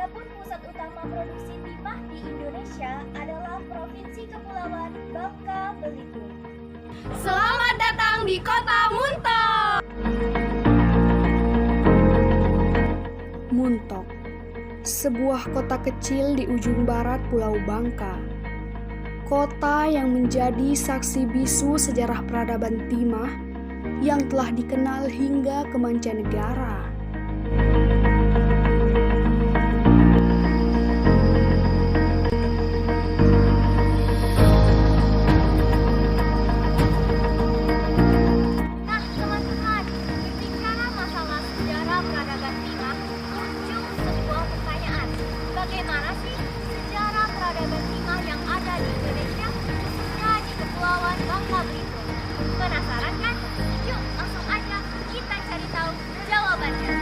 Adapun pusat utama produksi timah di Indonesia adalah Provinsi Kepulauan Bangka Belitung. Selamat datang di Kota Muntok! Muntok, sebuah kota kecil di ujung barat Pulau Bangka. Kota yang menjadi saksi bisu sejarah peradaban timah yang telah dikenal hingga ke mancanegara. Nah, teman-teman, berbicara masalah sejarah peradaban timah, muncul sebuah pertanyaan. Bagaimana sih sejarah peradaban timah yang ada di Indonesia, khususnya di Kepulauan Bangka Belitung? Penasaran kan? Yuk, langsung aja kita cari tahu jawabannya.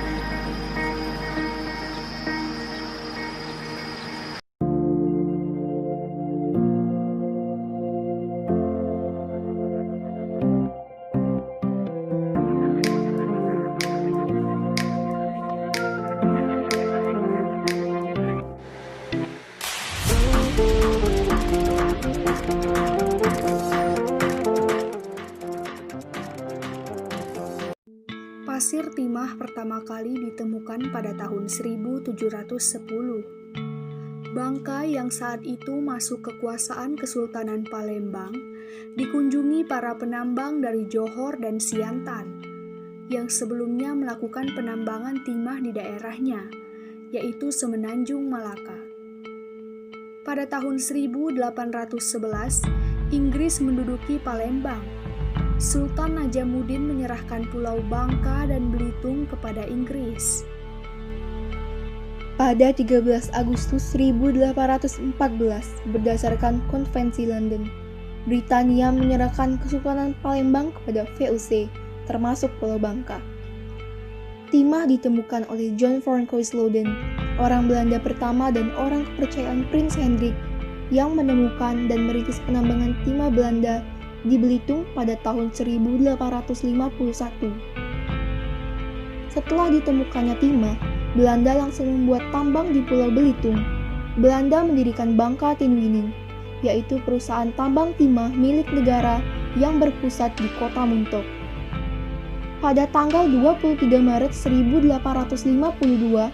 Pasir timah pertama kali ditemukan pada tahun 1710. Bangka yang saat itu masuk kekuasaan Kesultanan Palembang dikunjungi para penambang dari Johor dan Siantan yang sebelumnya melakukan penambangan timah di daerahnya, yaitu Semenanjung Malaka. Pada tahun 1811, Inggris menduduki Palembang. Sultan Najamuddin menyerahkan Pulau Bangka dan Belitung kepada Inggris. Pada 13 Agustus 1814, berdasarkan Konvensi London, Britania menyerahkan Kesultanan Palembang kepada VOC, termasuk Pulau Bangka. Timah ditemukan oleh John Francois Loden, orang Belanda pertama dan orang kepercayaan Prince Hendrik, yang menemukan dan merintis penambangan timah Belanda di Belitung pada tahun 1851. Setelah ditemukannya timah, Belanda langsung membuat tambang di Pulau Belitung. Belanda mendirikan Bangka Tinwining, yaitu perusahaan tambang timah milik negara yang berpusat di Kota Muntok. Pada tanggal 23 Maret 1852,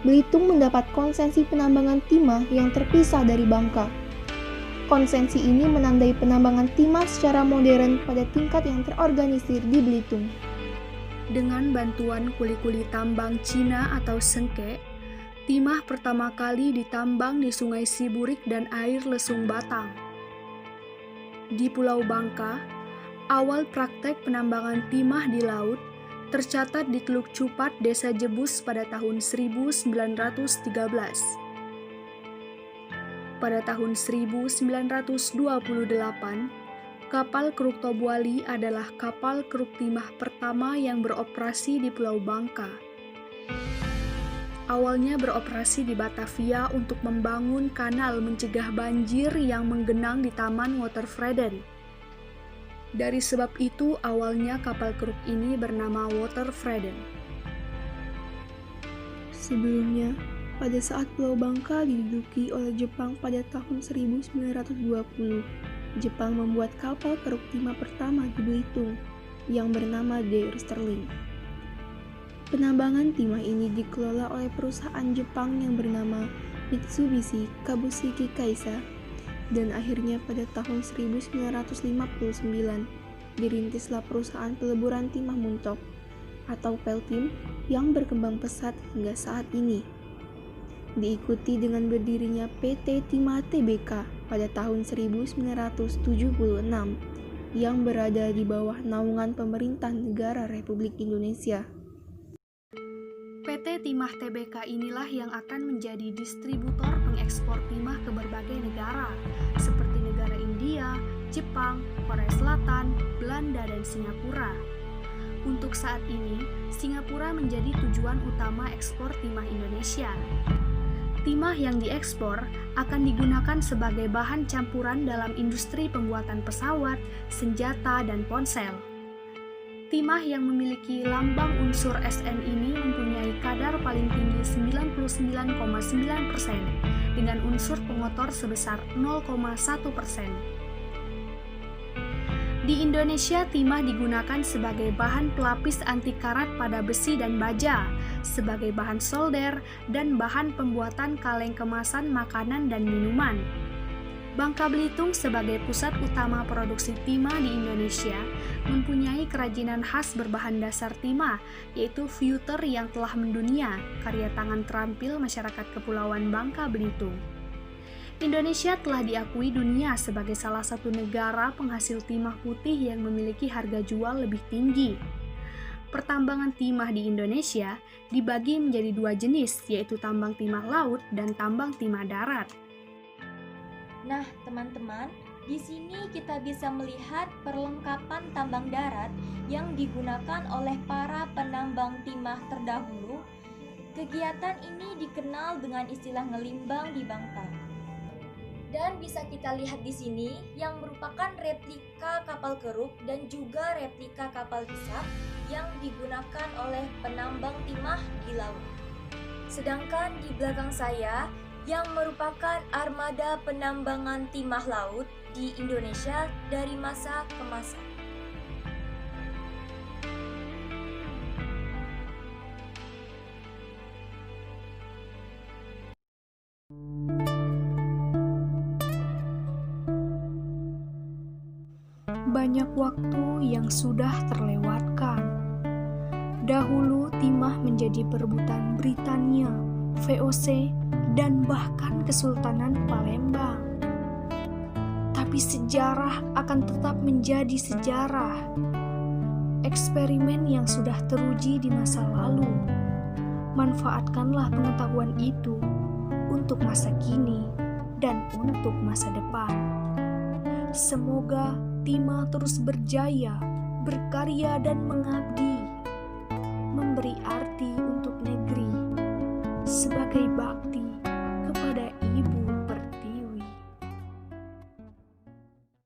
Belitung mendapat konsensi penambangan timah yang terpisah dari Bangka. Konsensi ini menandai penambangan timah secara modern pada tingkat yang terorganisir di Belitung. Dengan bantuan kuli-kuli tambang Cina atau sengke, timah pertama kali ditambang di Sungai Siburik dan air Lesung Batang. Di Pulau Bangka, awal praktek penambangan timah di laut tercatat di Teluk Cupat, Desa Jebus pada tahun 1913. Pada tahun 1928, kapal Keruk Tobuali adalah kapal keruk timah pertama yang beroperasi di Pulau Bangka. Awalnya beroperasi di Batavia untuk membangun kanal mencegah banjir yang menggenang di Taman Watervreden. Dari sebab itu, awalnya kapal keruk ini bernama Watervreden. Sebelumnya, pada saat Pulau Bangka diduduki oleh Jepang pada tahun 1920, Jepang membuat kapal keruk timah pertama di Belitung yang bernama Der Sterling. Penambangan timah ini dikelola oleh perusahaan Jepang yang bernama Mitsubishi Kabushiki Kaisa, dan akhirnya pada tahun 1959 dirintislah perusahaan peleburan timah Muntok atau Peltim yang berkembang pesat hingga saat ini. Diikuti dengan berdirinya PT Timah Tbk pada tahun 1976 yang berada di bawah naungan pemerintah negara Republik Indonesia. PT Timah Tbk inilah yang akan menjadi distributor pengekspor timah ke berbagai negara, seperti negara India, Jepang, Korea Selatan, Belanda, dan Singapura. Untuk saat ini, Singapura menjadi tujuan utama ekspor timah Indonesia. Timah yang diekspor akan digunakan sebagai bahan campuran dalam industri pembuatan pesawat, senjata, dan ponsel. Timah yang memiliki lambang unsur Sn ini mempunyai kadar paling tinggi 99,9% dengan unsur pengotor sebesar 0,1%. Di Indonesia, timah digunakan sebagai bahan pelapis anti karat pada besi dan baja, sebagai bahan solder, dan bahan pembuatan kaleng kemasan makanan dan minuman. Bangka Belitung sebagai pusat utama produksi timah di Indonesia mempunyai kerajinan khas berbahan dasar timah, yaitu feuter yang telah mendunia, karya tangan terampil masyarakat Kepulauan Bangka Belitung. Indonesia telah diakui dunia sebagai salah satu negara penghasil timah putih yang memiliki harga jual lebih tinggi. Pertambangan timah di Indonesia dibagi menjadi dua jenis, yaitu tambang timah laut dan tambang timah darat. Nah, teman-teman, di sini kita bisa melihat perlengkapan tambang darat yang digunakan oleh para penambang timah terdahulu. Kegiatan ini dikenal dengan istilah ngelimbang di Bangka. Dan bisa kita lihat di sini yang merupakan replika kapal keruk dan juga replika kapal hisap yang digunakan oleh penambang timah di laut. Sedangkan di belakang saya yang merupakan armada penambangan timah laut di Indonesia dari masa ke masa. Banyak waktu yang sudah terlewatkan. Dahulu timah menjadi perebutan Britania, VOC, dan bahkan Kesultanan Palembang. Tapi sejarah akan tetap menjadi sejarah. Eksperimen yang sudah teruji di masa lalu. Manfaatkanlah pengetahuan itu untuk masa kini dan untuk masa depan. Semoga timah terus berjaya, berkarya dan mengabdi, memberi arti